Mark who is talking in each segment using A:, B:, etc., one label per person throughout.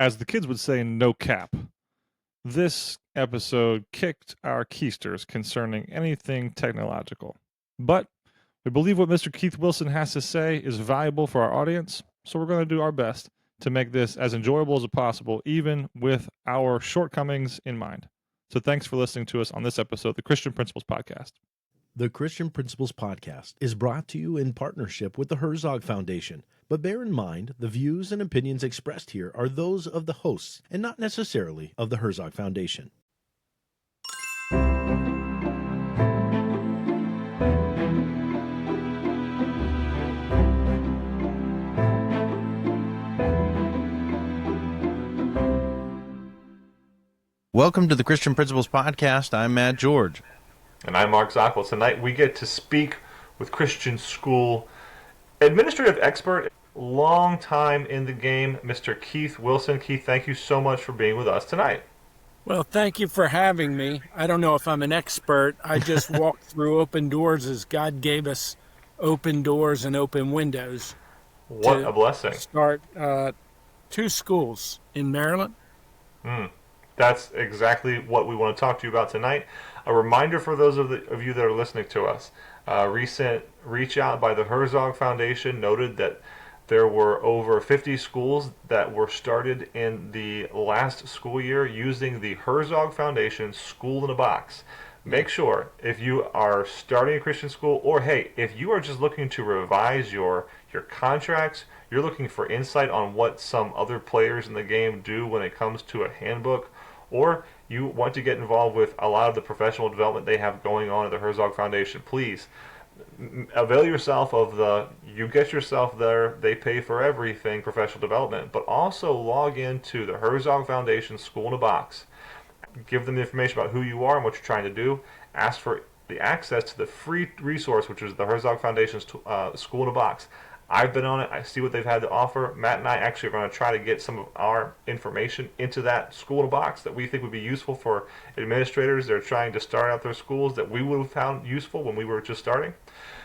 A: As the kids would say, no cap. This episode kicked our keisters concerning anything technological. But we believe what Mr. Keith Wilson has to say is valuable for our audience, so we're going to do our best to make this as enjoyable as possible, even with our shortcomings in mind. So thanks for listening to us on this episode of the Christian Principles Podcast.
B: The Christian Principles Podcast is brought to you in partnership with the Herzog Foundation. But bear in mind, the views and opinions expressed here are those of the hosts and not necessarily of the Herzog Foundation.
C: Welcome to the Christian Principles Podcast. I'm Matt George.
D: And I'm Mark Zockoll. Tonight we get to speak with Christian school administrative expert, long time in the game, Mr. Keith Wilson. Keith, thank you so much for being with us tonight.
E: Well, thank you for having me. I don't know if I'm an expert. I just walked through open doors as God gave us open doors and open windows.
D: What a blessing.
E: Start 2 schools in Maryland.
D: That's exactly what we want to talk to you about tonight. A reminder for those of you that are listening to us, recent reach out by the Herzog Foundation noted that there were over 50 schools that were started in the last school year using the Herzog Foundation School in a Box. Make sure if you are starting a Christian school, or hey, if you are just looking to revise your contracts, you're looking for insight on what some other players in the game do when it comes to a handbook, or you want to get involved with a lot of the professional development they have going on at the Herzog Foundation, please avail yourself of you get yourself there, they pay for everything professional development, but also log into the Herzog Foundation School in a Box. Give them the information about who you are and what you're trying to do. Ask for the access to the free resource, which is the Herzog Foundation's School in a Box. I've been on it. I see what they've had to offer. Matt and I actually are going to try to get some of our information into that School in a Box that we think would be useful for administrators that are trying to start out their schools that we would have found useful when we were just starting.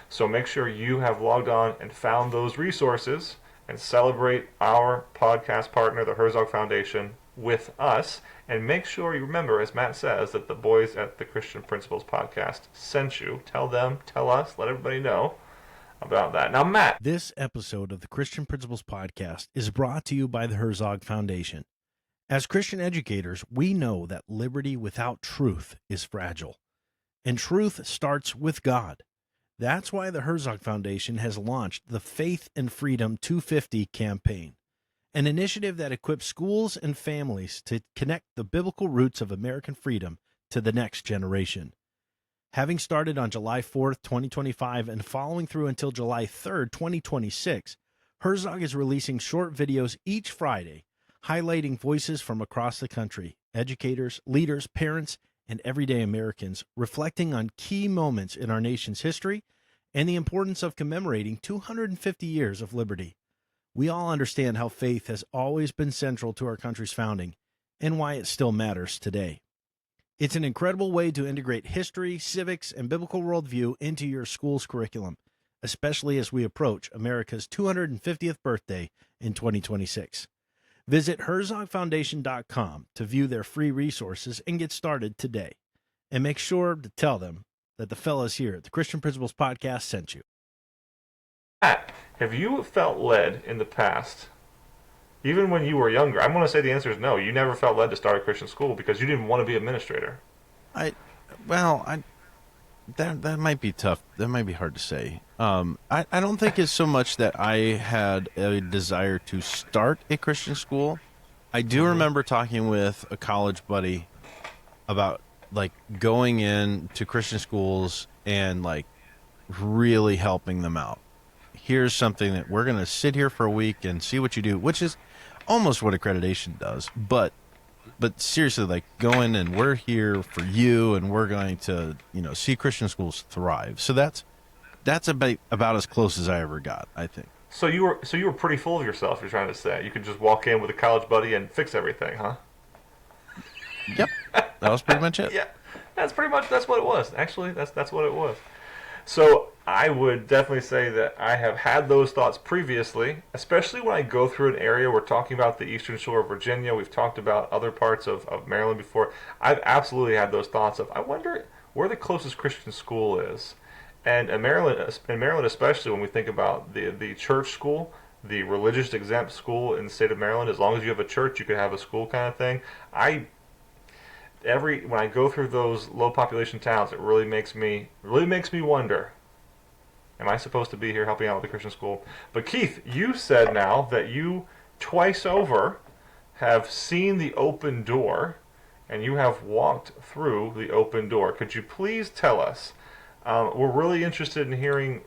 D: So make sure you have logged on and found those resources and celebrate our podcast partner, the Herzog Foundation, with us. And make sure you remember, as Matt says, that the boys at the Christian Principles Podcast sent you. Tell them, tell us, let everybody know about that. Now, Matt.
B: This episode of the Christian Principles Podcast is brought to you by the Herzog Foundation. As Christian educators, we know that liberty without truth is fragile, and truth starts with God. That's why the Herzog Foundation has launched the Faith and Freedom 250 campaign, an initiative that equips schools and families to connect the biblical roots of American freedom to the next generation. Having started on July 4th, 2025, and following through until July 3rd, 2026, Herzog is releasing short videos each Friday, highlighting voices from across the country, educators, leaders, parents, and everyday Americans, reflecting on key moments in our nation's history and the importance of commemorating 250 years of liberty. We all understand how faith has always been central to our country's founding and why it still matters today. It's an incredible way to integrate history, civics, and biblical worldview into your school's curriculum, especially as we approach America's 250th birthday in 2026. Visit herzogfoundation.com to view their free resources and get started today. And make sure to tell them that the fellas here at the Christian Principles Podcast sent you.
D: Matt, have you felt led in the past, even when you were younger? I'm going to say the answer is no. You never felt led to start a Christian school because you didn't want to be an administrator.
C: That might be tough. That might be hard to say. I don't think it's so much that I had a desire to start a Christian school. I do remember talking with a college buddy about like going into Christian schools and like really helping them out. Here's something that we're going to sit here for a week and see what you do, which is almost what accreditation does. But seriously, like go in and we're here for you and we're going to, see Christian schools thrive. So that's about as close as I ever got, I think.
D: So you were pretty full of yourself, you're trying to say. You could just walk in with a college buddy and fix everything, huh?
C: Yep. That was pretty much it.
D: Yeah. That's what it was. Actually, that's what it was. So I would definitely say that I have had those thoughts previously, especially when I go through an area. We're talking about the Eastern Shore of Virginia. We've talked about other parts of Maryland before. I've absolutely had those thoughts of, I wonder where the closest Christian school is. And in Maryland especially, when we think about the church school, the religious exempt school in the state of Maryland, as long as you have a church, you can have a school kind of thing. When I go through those low population towns, it really makes me wonder, am I supposed to be here helping out with the Christian school? But Keith, you said now that you twice over have seen the open door and you have walked through the open door. Could you please tell us? We're really interested in hearing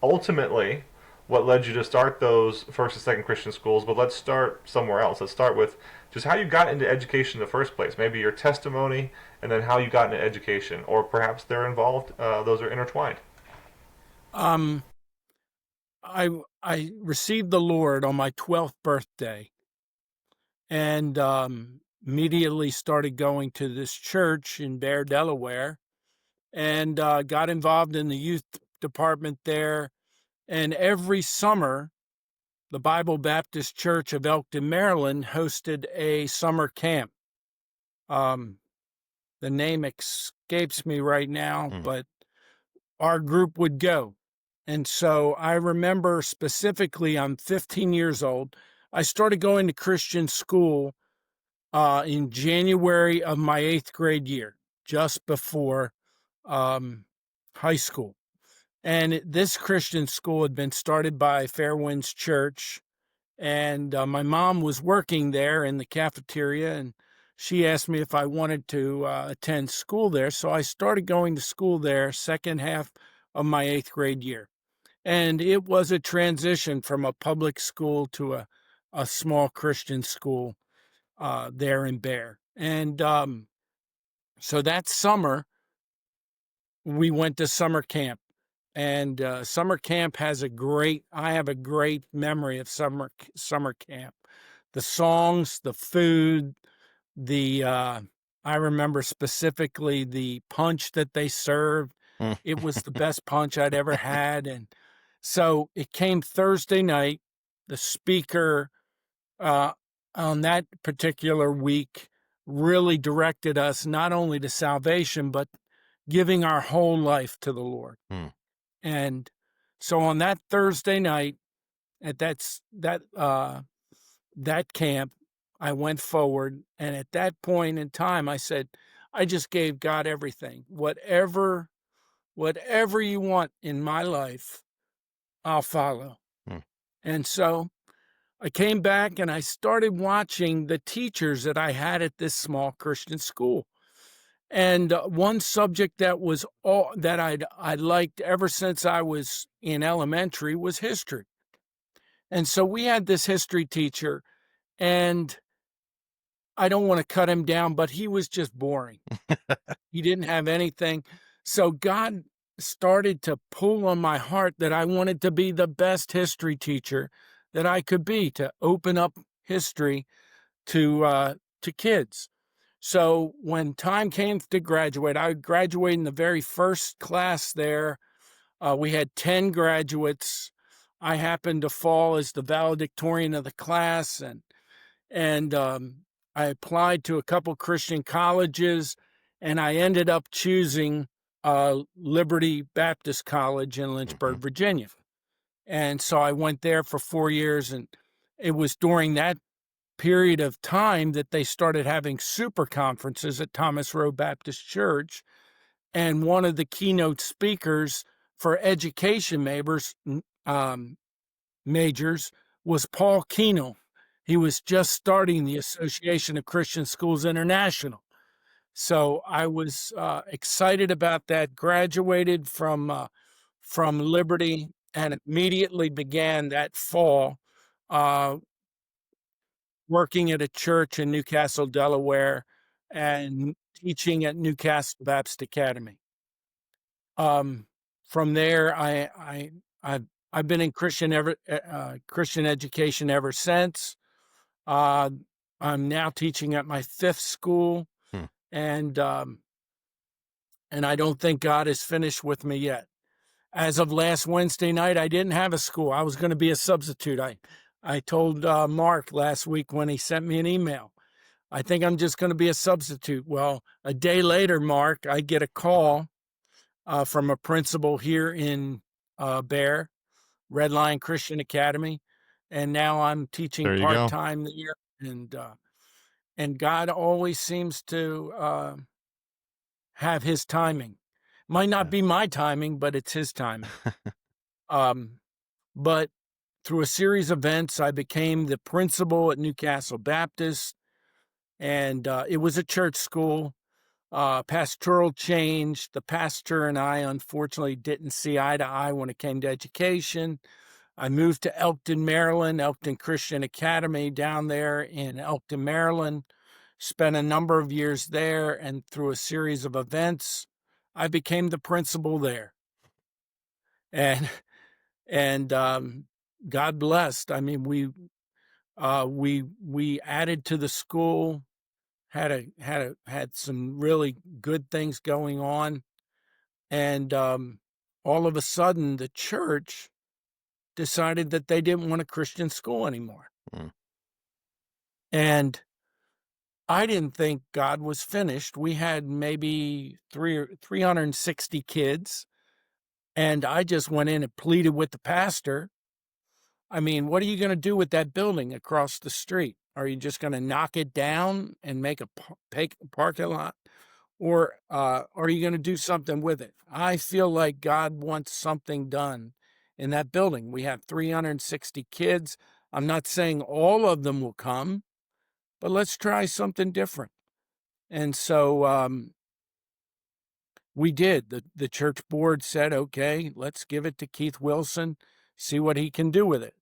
D: ultimately what led you to start those first and second Christian schools, but let's start somewhere else. Let's start with just how you got into education in the first place, maybe your testimony, and then how you got into education, or perhaps they're involved, those are intertwined.
E: Um, I received the Lord on my 12th birthday, and immediately started going to this church in Bear, Delaware, and got involved in the youth department there. And every summer, the Bible Baptist Church of Elkton, Maryland, hosted a summer camp. The name escapes me right now, but our group would go. And so I remember specifically, I'm 15 years old. I started going to Christian school in January of my 8th grade year, just before high school. And this Christian school had been started by Fairwinds Church. And my mom was working there in the cafeteria, and she asked me if I wanted to attend school there. So I started going to school there second half of my 8th grade year. And it was a transition from a public school to a small Christian school there in Bear. And so that summer, we went to summer camp. And summer camp I have a great memory of summer camp. The songs, the food, I remember specifically the punch that they served. It was the best punch I'd ever had. And so it came Thursday night. The speaker on that particular week really directed us not only to salvation, but giving our whole life to the Lord. And so on that Thursday night at that camp, I went forward, and at that point in time, I said, I just gave God everything. Whatever you want in my life, I'll follow. And so I came back and I started watching the teachers that I had at this small Christian school. And one subject that was that I'd liked ever since I was in elementary was history. And so we had this history teacher, and I don't want to cut him down, but he was just boring. He didn't have anything. So God started to pull on my heart that I wanted to be the best history teacher that I could be, to open up history to kids. So when time came to graduate, I graduated in the very first class there. We had 10 graduates. I happened to fall as the valedictorian of the class, and I applied to a couple Christian colleges, and I ended up choosing Liberty Baptist College in Lynchburg, Virginia. And so I went there for 4 years, and it was during that period of time that they started having super conferences at Thomas Rowe Baptist Church. And one of the keynote speakers for education majors was Paul Keno. He was just starting the Association of Christian Schools International. So I was excited about that, graduated from Liberty, and immediately began that fall working at a church in Newcastle, Delaware, and teaching at Newcastle Baptist Academy. From there, I've been in Christian education ever since. I'm now teaching at my 5th school, and I don't think God is finished with me yet. as of last Wednesday night, I didn't have a school. I was going to be a substitute. I told Mark last week when he sent me an email, I think I'm just going to be a substitute. Well, a day later, Mark, I get a call from a principal here in Bear, Red Lion Christian Academy, and now I'm teaching
A: There you go.
E: part-time there. And God always seems to have his timing. Might not be my timing, but it's his timing. But through a series of events, I became the principal at Newcastle Baptist, and it was a church school. Pastoral change. The pastor and I, unfortunately, didn't see eye to eye when it came to education. I moved to Elkton, Maryland, Elkton Christian Academy down there in Elkton, Maryland. Spent a number of years there, and through a series of events, I became the principal there. And God blessed. I mean, we added to the school, had some really good things going on, and all of a sudden, the church decided that they didn't want a Christian school anymore. And I didn't think God was finished. We had maybe 360 kids, and I just went in and pleaded with the pastor. I mean, what are you going to do with that building across the street? Are you just going to knock it down and make a parking lot? Or are you going to do something with it? I feel like God wants something done in that building. We have 360 kids. I'm not saying all of them will come, but let's try something different. And so we did. The church board said, okay, let's give it to Keith Wilson, see what he can do with it.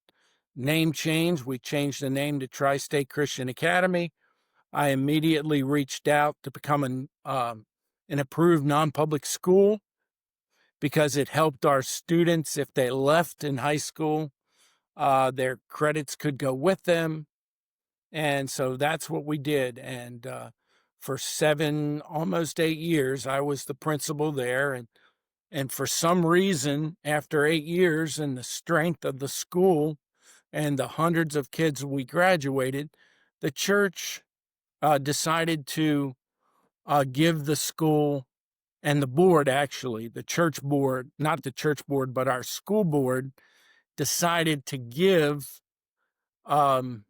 E: Name change. We changed the name to Tri-State Christian Academy. I immediately reached out to become an approved non-public school because it helped our students if they left in high school. Their credits could go with them. And so that's what we did. And for 7, almost 8 years, I was the principal there. And for some reason, after 8 years and the strength of the school and the hundreds of kids we graduated, the church decided to give the school and the board, actually, the church board, not the church board, but our school board decided to give the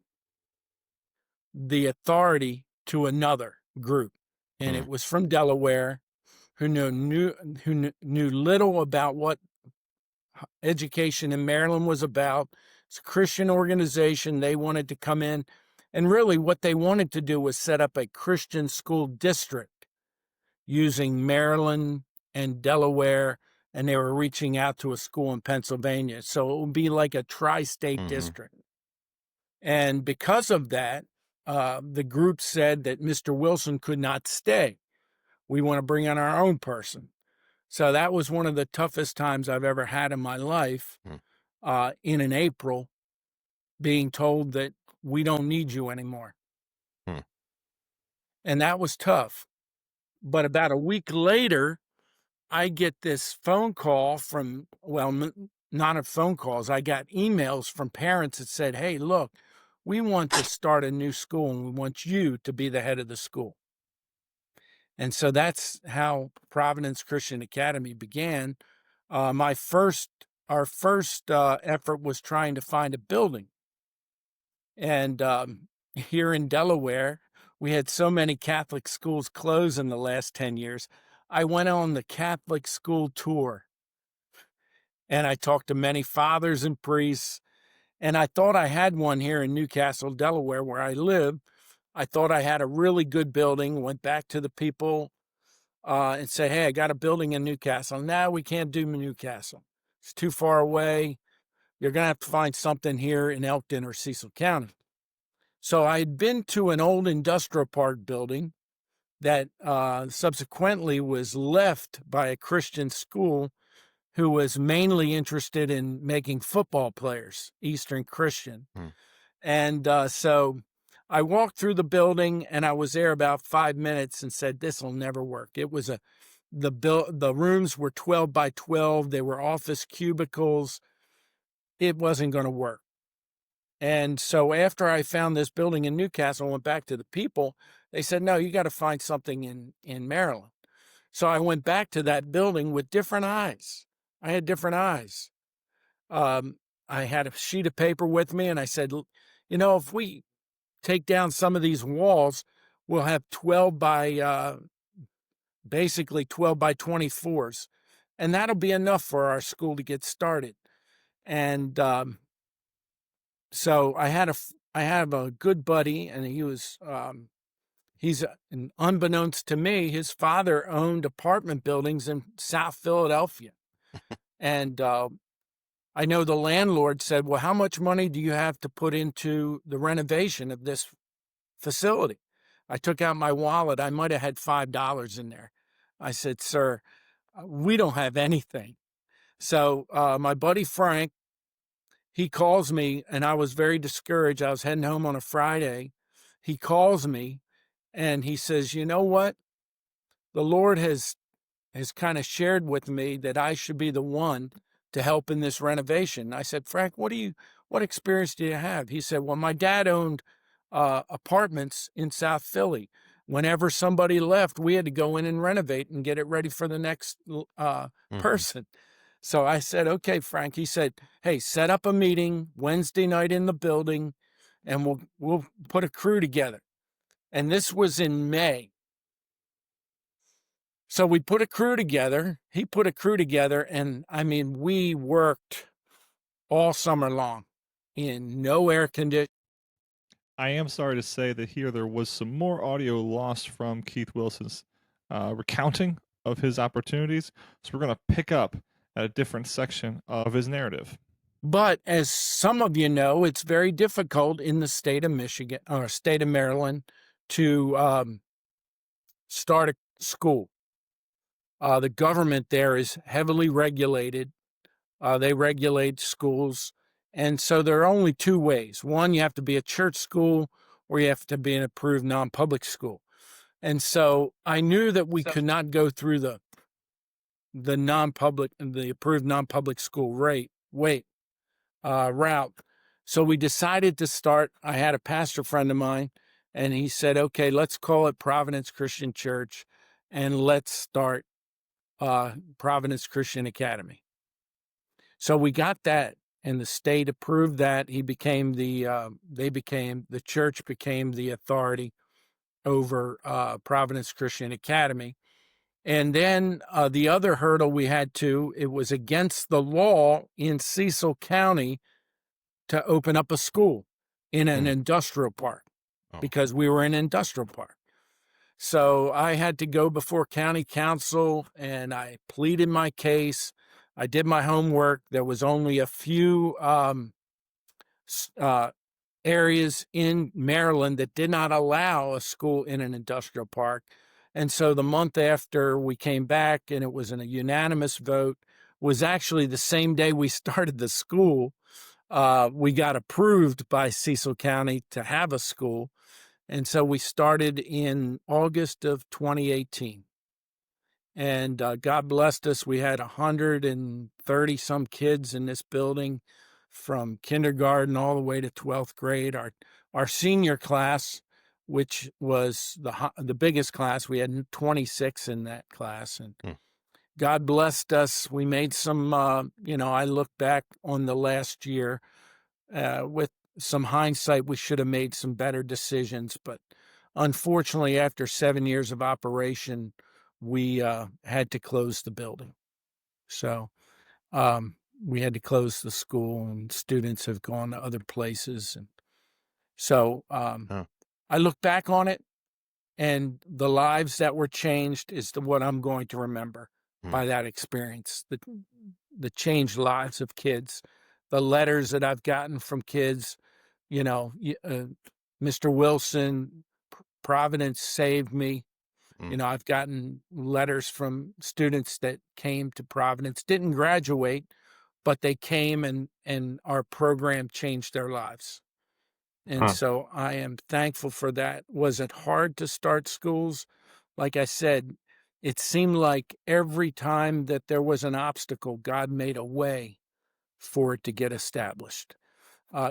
E: authority to another group. And it was from Delaware, who knew little about what education in Maryland was about. It's a Christian organization. They wanted to come in, and really what they wanted to do was set up a Christian school district using Maryland and Delaware, and they were reaching out to a school in Pennsylvania. So it would be like a tri-state district. And because of that, the group said that Mr. Wilson could not stay. We want to bring on our own person. So that was one of the toughest times I've ever had in my life, in an April, being told that we don't need you anymore. And that was tough. But about a week later, I get this phone call from, well, not a phone calls. I got emails from parents that said, hey, look, we want to start a new school and we want you to be the head of the school. And so that's how Providence Christian Academy began. Our first effort was trying to find a building. And here in Delaware, we had so many Catholic schools close in the last 10 years. I went on the Catholic school tour, and I talked to many fathers and priests, and I thought I had one here in Newcastle, Delaware, where I live. I thought I had a really good building, went back to the people and said, hey, I got a building in Newcastle. No, we can't do Newcastle. It's too far away. You're going to have to find something here in Elkton or Cecil County. So I had been to an old industrial park building that subsequently was left by a Christian school who was mainly interested in making football players, Eastern Christian. And so I walked through the building, and I was there about 5 minutes and said, this will never work. It was a the rooms were 12 by 12. They were office cubicles. It wasn't going to work. And so after I found this building in Newcastle, I went back to the people. They said, no, you got to find something in Maryland. So I went back to that building with different eyes. I had different eyes. I had a sheet of paper with me, and I said, if we take down some of these walls, we'll have 12 by basically 12 by 24s, and that'll be enough for our school to get started. And so I have a good buddy, and he's unbeknownst to me, his father owned apartment buildings in South Philadelphia. And I know the landlord said, well, how much money do you have to put into the renovation of this facility? I took out my wallet. I might have had $5 in there. I said, sir, we don't have anything. So my buddy Frank, he calls me, and I was very discouraged. I was heading home on a Friday. He calls me, and he says, you know what? The Lord has kind of shared with me that I should be the one to help in this renovation. I said, Frank, what experience do you have? He said, well, my dad owned apartments in South Philly. Whenever somebody left, we had to go in and renovate and get it ready for the next person. So I said, okay, Frank. He said, hey, set up a meeting Wednesday night in the building, and we'll put a crew together. And this was in May. So we put a crew together. He put a crew together, and I mean, we worked all summer long in no air conditioning.
A: I am sorry to say that here there was some more audio lost from Keith Wilson's recounting of his opportunities. So we're going to pick up at a different section of his narrative.
E: But as some of you know, it's very difficult in the state of Michigan or state of Maryland to start a school. The government there is heavily regulated. They regulate schools. And so there are only two ways. One, you have to be a church school, or you have to be an approved non-public school. And so I knew that we could not go through the approved non-public school route. So we decided to start. I had a pastor friend of mine, and he said, okay, let's call it Providence Christian Church, and let's start Providence Christian Academy. So we got that, and the state approved that. The church became the authority over Providence Christian Academy. And then the other hurdle we had it was against the law in Cecil County to open up a school in an industrial park, because we were in an industrial park. So I had to go before county council, and I pleaded my case. I did my homework. There was only a few areas in Maryland that did not allow a school in an industrial park. And so the month after we came back, and it was in a unanimous vote, was actually the same day we started the school. We got approved by Cecil County to have a school. And so we started in August of 2018. And God blessed us. We had 130 some kids in this building from kindergarten all the way to 12th grade. Our senior class, which was the biggest class, we had 26 in that class. And God blessed us. We made some, I look back on the last year with some hindsight, we should have made some better decisions. But unfortunately, after 7 years of operation, we had to close the building. So we had to close the school, and students have gone to other places. And so I look back on it, and the lives that were changed is what I'm going to remember by that experience. The changed lives of kids, the letters that I've gotten from kids, Mr. Wilson, Providence saved me. I've gotten letters from students that came to Providence, didn't graduate, but they came and our program changed their lives. And so I am thankful for that. Was it hard to start schools? Like I said, it seemed like every time that there was an obstacle, God made a way for it to get established.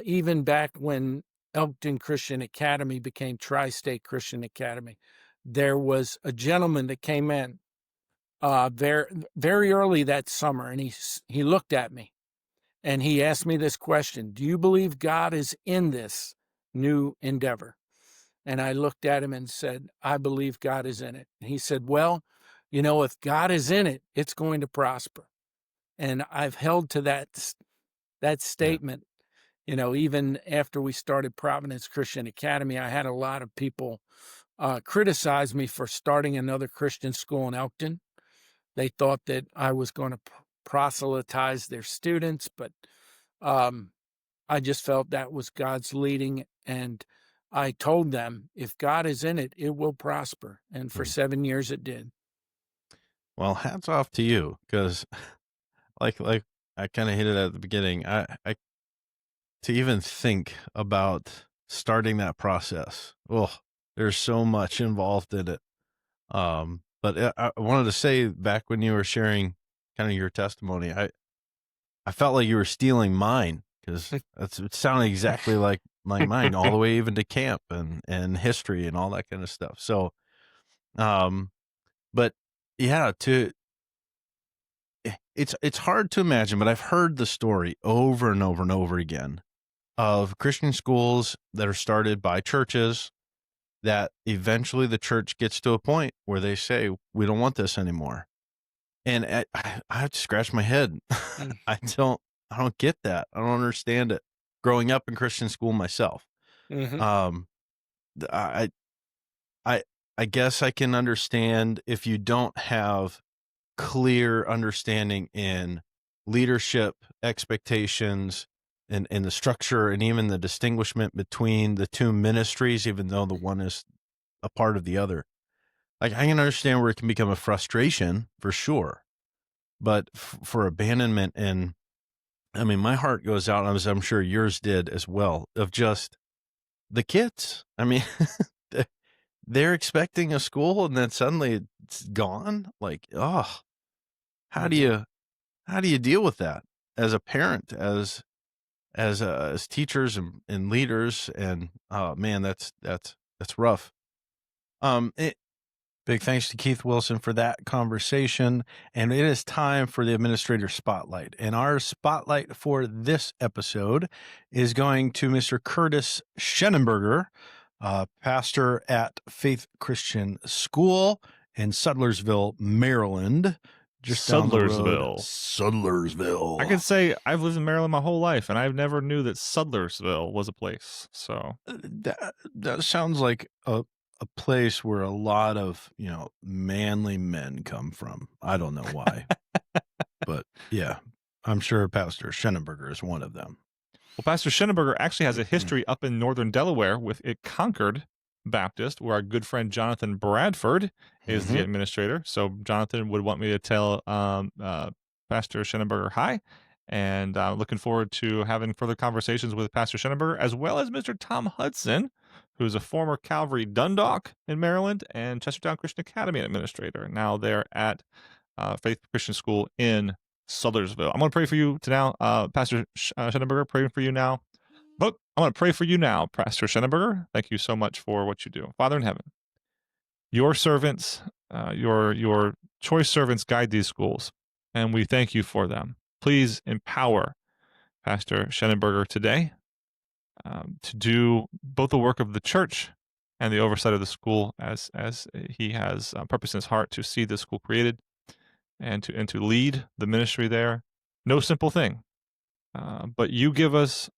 E: Even back when Elkton Christian Academy became Tri-State Christian Academy, there was a gentleman that came in very, very early that summer, and he looked at me and he asked me this question: do you believe God is in this new endeavor? And I looked at him and said, I believe God is in it. And he said, well, if God is in it, it's going to prosper. And I've held to that statement. Even after we started Providence Christian Academy, I had a lot of people criticize me for starting another Christian school in Elkton. They thought that I was going to proselytize their students, but I just felt that was God's leading. And I told them, if God is in it, it will prosper. And for 7 years it did.
C: Well, hats off to you, because like I kind of hit it at the beginning. I to even think about starting that process. Oh, there's so much involved in it. But I wanted to say, back when you were sharing kind of your testimony, I felt like you were stealing mine, because it sounded exactly like mine, all the way even to camp and history and all that kind of stuff. So, but yeah, it's hard to imagine, but I've heard the story over and over and over again of Christian schools that are started by churches that eventually the church gets to a point where they say, we don't want this anymore. And I have to scratch my head. I don't get that. I don't understand it. Growing up in Christian school myself, I guess I can understand if you don't have clear understanding in leadership expectations and the structure, and even the distinguishment between the two ministries, even though the one is a part of the other. Like, I can understand where it can become a frustration for sure, but for abandonment, and I mean, my heart goes out, as I'm sure yours did as well, of just the kids. I mean, they're expecting a school and then suddenly it's gone. Like, oh, how do you deal with that as a parent, as teachers and leaders? And oh man, that's rough. Big thanks to Keith Wilson for that conversation. And it is time for the Administrator Spotlight. And our spotlight for this episode is going to Mr. Curtis Shenenberger, pastor at Faith Christian School in Sudlersville, Maryland. Just down the road. Sudlersville.
A: I can say I've lived in Maryland my whole life, and I never knew that Sudlersville was a place. So
C: that sounds like a place where a lot of, manly men come from. I don't know why, but yeah, I'm sure Pastor Shenenberger is one of them.
A: Well, Pastor Shenenberger actually has a history up in northern Delaware with Concord Baptist, where our good friend Jonathan Bradford is the administrator. So Jonathan would want me to tell Pastor Shenenberger hi, and looking forward to having further conversations with Pastor Shenenberger, as well as Mr. Tom Hudson, who's a former Calvary Dundalk in Maryland and Chestertown Christian Academy administrator. Now they're at Faith Christian School in Sudlersville. I'm going to pray for you now, Pastor Shenenberger, praying for you now. But I'm going to pray for you now, Pastor Shenenberger. Thank you so much for what you do. Father in heaven, your servants, your choice servants guide these schools, and we thank you for them. Please empower Pastor Shenenberger today to do both the work of the church and the oversight of the school, as he has purpose in his heart to see this school created and to lead the ministry there. No simple thing, but you give us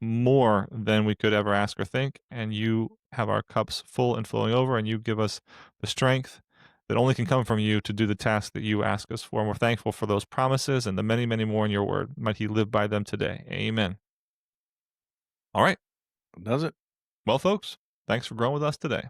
A: more than we could ever ask or think, and you have our cups full and flowing over, and you give us the strength that only can come from you to do the task that you ask us for. And we're thankful for those promises and the many, many more in your word. Might he live by them today. Amen. All right.
C: Does it?
A: Well, folks, thanks for growing with us today.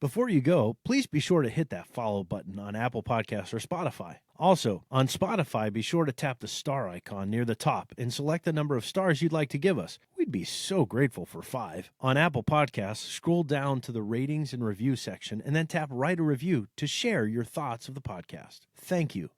B: Before you go, please be sure to hit that follow button on Apple Podcasts or Spotify. Also, on Spotify, be sure to tap the star icon near the top and select the number of stars you'd like to give us. We'd We'd be so grateful for 5. On Apple Podcasts, scroll down to the ratings and review section and then tap Write a Review to share your thoughts of the podcast. Thank you.